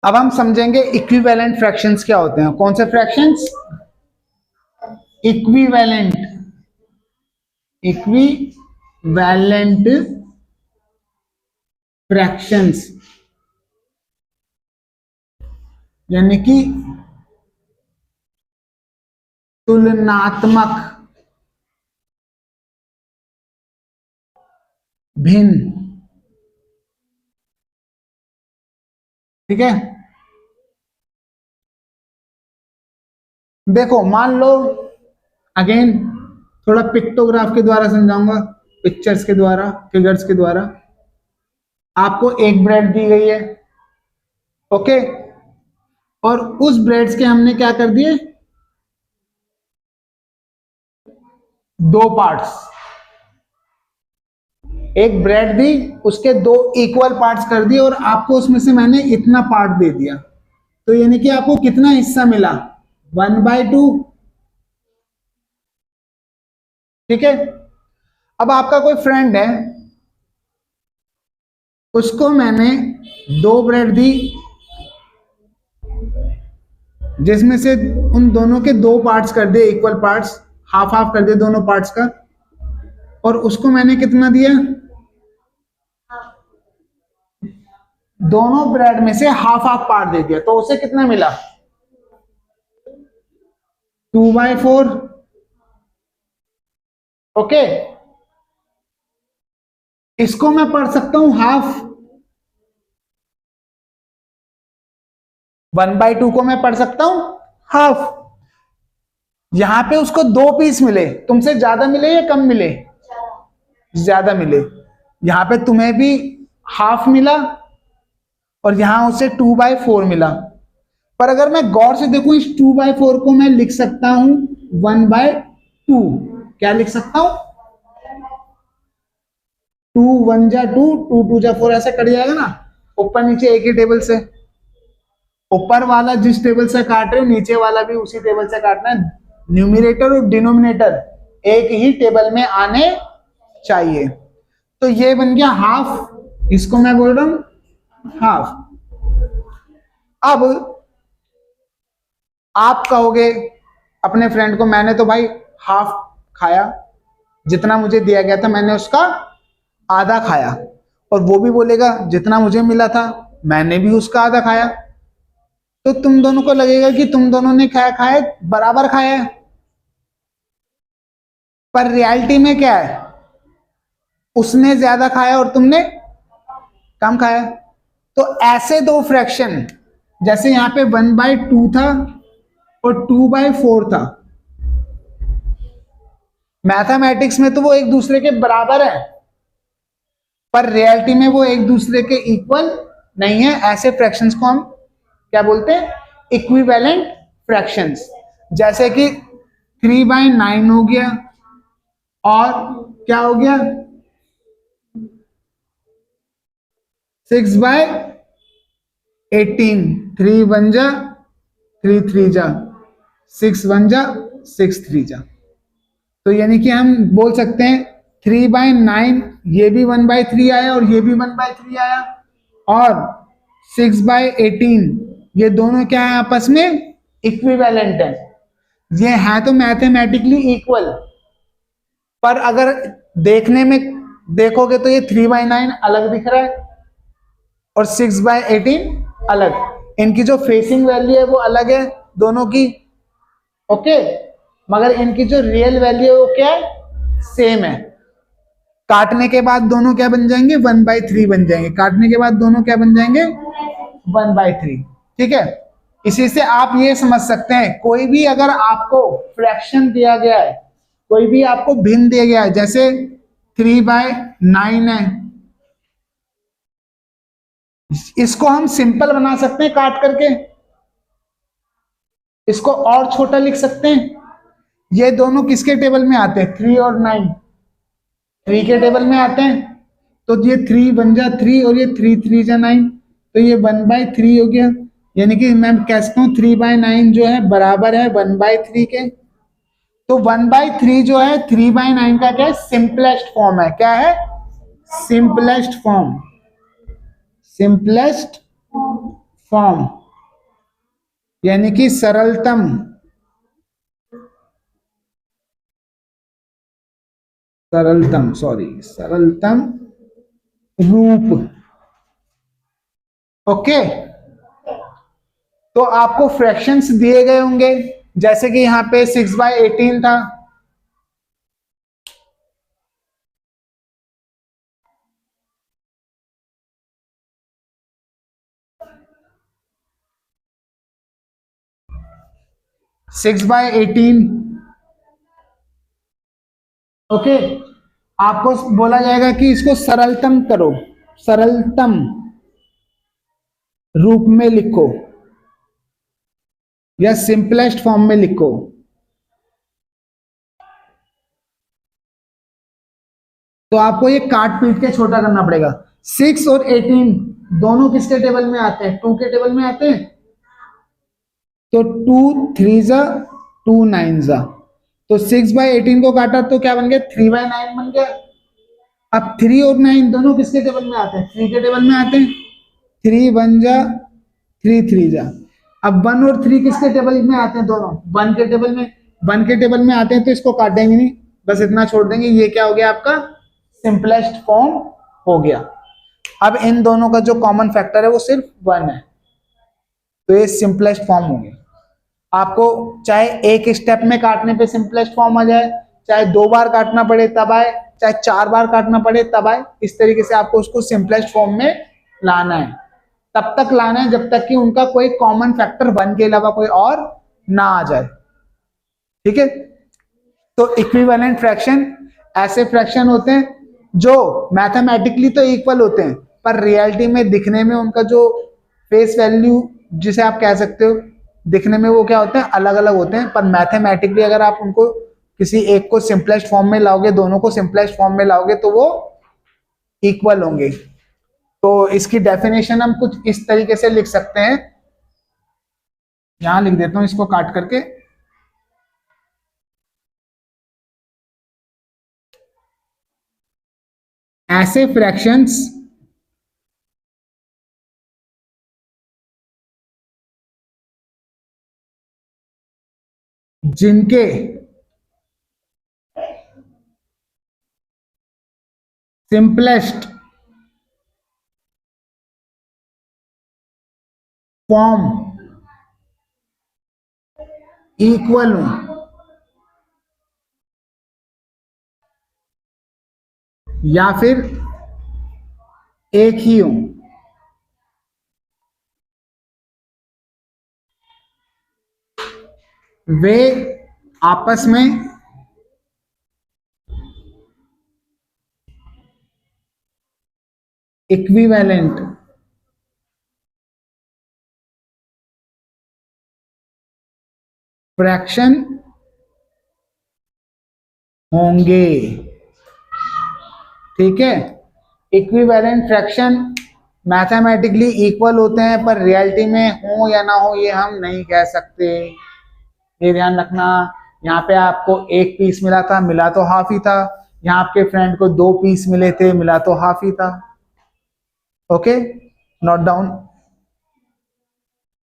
अब हम समझेंगे इक्विवेलेंट फ्रैक्शंस क्या होते हैं। कौन से फ्रैक्शंस? इक्विवेलेंट फ्रैक्शंस यानी कि तुलनात्मक भिन्न। ठीक है, देखो मान लो, अगेन थोड़ा पिक्टोग्राफ के द्वारा समझाऊंगा, पिक्चर्स के द्वारा, फिगर्स के द्वारा। आपको एक ब्रेड दी गई है, ओके, और उस ब्रेड्स के हमने क्या कर दिए, दो पार्ट्स। एक ब्रेड दी, उसके दो इक्वल पार्ट्स कर दिए, और आपको उसमें से मैंने इतना पार्ट दे दिया। तो यानी कि आपको कितना हिस्सा मिला? 1/2। ठीक है, अब आपका कोई फ्रेंड है, उसको मैंने दो ब्रेड दी, जिसमें से उन दोनों के दो पार्ट्स कर दिए, इक्वल पार्ट्स, हाफ हाफ कर दिए दोनों पार्ट्स का, और उसको मैंने कितना दिया? दोनों ब्रेड में से हाफ हाफ पार्ट दे दिया, तो उसे कितना मिला? 2/4। ओके, इसको मैं पढ़ सकता हूं हाफ, 1/2 को मैं पढ़ सकता हूं हाफ। यहां पे उसको दो पीस मिले, तुमसे ज्यादा मिले या कम मिले? ज्यादा मिले। यहां पे तुम्हें भी हाफ मिला और यहां उसे 2/4 मिला। पर अगर मैं गौर से देखूं, इस 2/4 को मैं लिख सकता हूं 1/2। क्या लिख सकता हूं? 2 1 जा 2, 2 2 जा 4, ऐसे कट जाएगा ना, ऊपर नीचे एक ही टेबल से। ऊपर वाला जिस टेबल से काट रहे हो, नीचे वाला भी उसी टेबल से काटना है। न्यूमिनेटर और डिनोमिनेटर एक ही टेबल में आने चाहिए। तो ये बन गया हाफ, इसको मैं बोल रहा हूं हाफ। अब आप कहोगे अपने फ्रेंड को, मैंने तो भाई हाफ खाया, जितना मुझे दिया गया था मैंने उसका आधा खाया। और वो भी बोलेगा जितना मुझे मिला था मैंने भी उसका आधा खाया। तो तुम दोनों को लगेगा कि तुम दोनों ने खाया बराबर खाया है, पर रियलिटी में क्या है? उसने ज्यादा खाया और तुमने कम खाया। तो ऐसे दो फ्रैक्शन, जैसे यहां पे 1/2 था और 2/4 था, मैथमेटिक्स में तो वो एक दूसरे के बराबर है, पर रियलिटी में वो एक दूसरे के इक्वल नहीं है। ऐसे फ्रैक्शंस को हम क्या बोलते हैं? Equivalent fractions. जैसे कि 3/9 हो गया, और क्या हो गया? 6/18। 3 1 जा 3 3 जा 6 1 जा 6 3 जा। तो यानी कि हम बोल सकते हैं 3/9, ये भी 1/3 आया और ये भी 1/3 आया, और 6/18 ये दोनों क्या है? आपस में इक्विवेलेंट है। ये है तो मैथमेटिकली इक्वल, पर अगर देखने में देखोगे तो ये 3/9 अलग दिख रहा है और 6/18 अलग। इनकी जो फेसिंग वैल्यू है वो अलग है दोनों की, ओके, मगर इनकी जो रियल वैल्यू है वो क्या है? सेम है। काटने के बाद दोनों क्या बन जाएंगे? 1/3 बन जाएंगे। काटने के बाद दोनों क्या बन जाएंगे? 1/3। ठीक है, इसी से आप ये समझ सकते हैं, कोई भी अगर आपको फ्रैक्शन दिया गया है, कोई भी आपको भिन्न दिया गया है, जैसे 3/9 है, इसको हम सिंपल बना सकते हैं काट करके, इसको और छोटा लिख सकते हैं। ये दोनों किसके टेबल में आते हैं? 3 और 9, 3 के टेबल में आते हैं। तो ये 3 1 जा 3 और ये 3 3 जा 9, तो ये 1/3 हो गया। यानी कि मैं कह सकता हूं 3/9 जो है बराबर है 1/3 के। तो 1/3 जो है 3/9 का क्या है? सिंपलेस्ट फॉर्म है। क्या है? Simplest form. सिंपलेस्ट फॉर्म, यानी कि सरलतम सरलतम रूप। ओके, तो आपको फ्रैक्शंस दिए गए होंगे, जैसे कि यहां पे 6/18 था, सिक्स बाय 18। ओके, आपको बोला जाएगा कि इसको सरलतम करो, सरलतम रूप में लिखो या सिंपलेस्ट फॉर्म में लिखो। तो आपको ये काट पीट के छोटा करना पड़ेगा। 6 और 18 दोनों किसके टेबल में आते हैं? 2 के टेबल में आते हैं। तो 2 3 जा 2 9 जा, तो 6/18 को काटा तो क्या बन गया? 3/9 बन गया। अब 3 और 9 दोनों किसके टेबल में आते हैं? 3 के टेबल में आते हैं। 3 1 जा 3 3 जा। अब 1 और 3 किसके टेबल में आते हैं? दोनों 1 के टेबल में। 1 के टेबल में आते हैं तो इसको काटेंगे नहीं, बस इतना छोड़ देंगे। ये क्या हो गया? आपका सिंपलेस्ट फॉर्म हो गया। अब इन दोनों का जो कॉमन फैक्टर है वो सिर्फ 1 है, तो ये सिंपलेस्ट फॉर्म हो गया। आपको चाहे एक स्टेप में काटने पे सिंपलेस्ट फॉर्म आ जाए, चाहे 2 बार काटना पड़े तब आए, चाहे 4 बार काटना पड़े तब आए, इस तरीके से आपको उसको सिंपलेस्ट फॉर्म में लाना है। तब तक लाना है जब तक कि उनका कोई कॉमन फैक्टर 1 के अलावा कोई और ना आ जाए। ठीक है, तो इक्विवेलेंट फ्रैक्शन ऐसे फ्रैक्शन होते हैं जो मैथमेटिकली तो इक्वल होते हैं, पर रियलिटी में दिखने में उनका जो फेस वैल्यू, जिसे आप कह सकते हो, दिखने में वो क्या होते हैं? अलग अलग होते हैं। पर मैथमेटिकली अगर आप उनको किसी एक को सिंपलेस्ट फॉर्म में लाओगे, दोनों को सिंपलेस्ट फॉर्म में लाओगे, तो वो इक्वल होंगे। तो इसकी डेफिनेशन हम कुछ इस तरीके से लिख सकते हैं, यहां लिख देता हूं इसको काट करके। ऐसे फ्रैक्शंस जिनके सिंपलेस्ट फॉर्म इक्वल हो या फिर एक ही हो, वे आपस में इक्विवेलेंट फ्रैक्शन होंगे। ठीक है, इक्विवेलेंट फ्रैक्शन मैथमेटिकली इक्वल होते हैं, पर रियलिटी में हो या ना हो ये हम नहीं कह सकते। ये ध्यान रखना। यहाँ पे आपको एक पीस मिला था, मिला तो हाफ ही था। यहाँ आपके फ्रेंड को 2 पीस मिले थे, मिला तो हाफ ही था। Okay, note down.